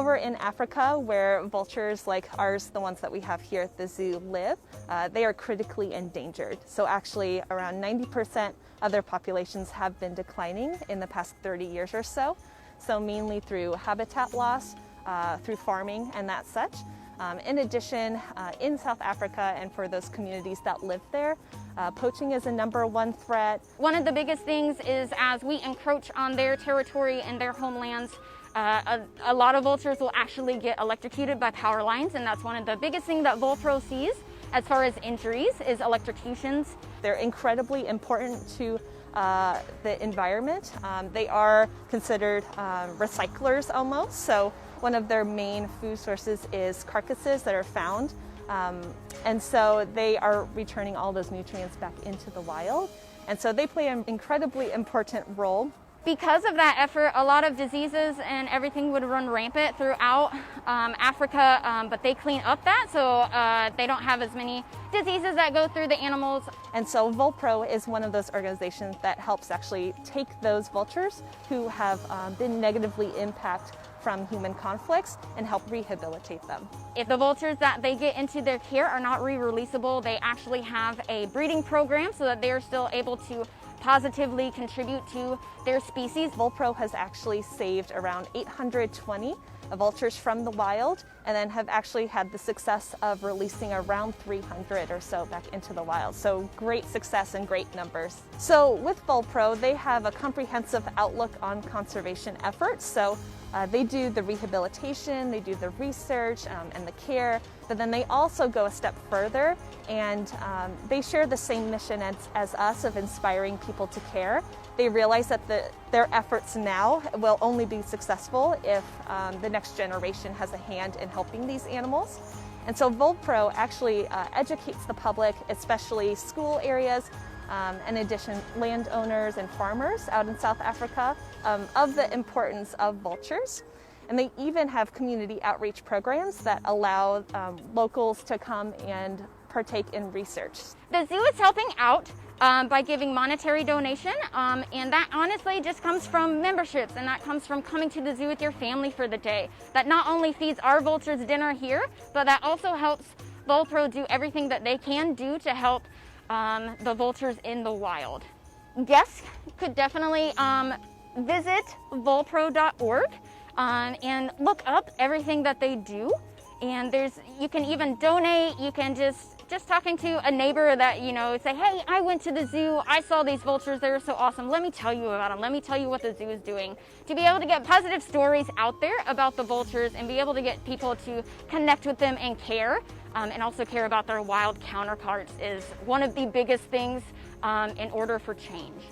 over in Africa, where vultures like ours, the ones that we have here at the zoo, live, they are critically endangered. So actually around 90% of their populations have been declining in the past 30 years or so. So mainly through habitat loss, through farming and that such. In addition, in South Africa and for those communities that live there, poaching is a #1 threat. One of the biggest things is as we encroach on their territory and their homelands, a lot of vultures will actually get electrocuted by power lines, and that's one of the biggest things that VulPro sees as far as injuries is electrocutions. They're incredibly important to the environment. They are considered recyclers almost. So one of their main food sources is carcasses that are found. And so they are returning all those nutrients back into the wild. And so they play an incredibly important role. Because of that effort, a lot of diseases and everything would run rampant throughout Africa, but they clean up that so they don't have as many diseases that go through the animals. And so VulPro is one of those organizations that helps actually take those vultures who have been negatively impacted from human conflicts and help rehabilitate them. If the vultures that they get into their care are not re-releasable, they actually have a breeding program so that they are still able to positively contribute to their species. VulPro has actually saved around 820 vultures from the wild, and then have actually had the success of releasing around 300 or so back into the wild. So great success and great numbers. So with VulPro, they have a comprehensive outlook on conservation efforts. So they do the rehabilitation, they do the research and the care, but then they also go a step further, and they share the same mission as us of inspiring people to care. They realize that their efforts now will only be successful if the next generation has a hand in helping these animals. And so VulPro actually educates the public, especially school areas, in addition, landowners and farmers out in South Africa, of the importance of vultures. And they even have community outreach programs that allow locals to come and partake in research. The zoo is helping out by giving monetary donation, and that honestly just comes from memberships, and that comes from coming to the zoo with your family for the day. That not only feeds our vultures dinner here, but that also helps VulPro do everything that they can do to help the vultures in the wild. Guests could definitely visit vulpro.org and look up everything that they do. And you can even donate. You can just talking to a neighbor that, you know, say, hey, I went to the zoo, I saw these vultures, they were so awesome, let me tell you about them, let me tell you what the zoo is doing. To be able to get positive stories out there about the vultures and be able to get people to connect with them and care, and also care about their wild counterparts is one of the biggest things in order for change.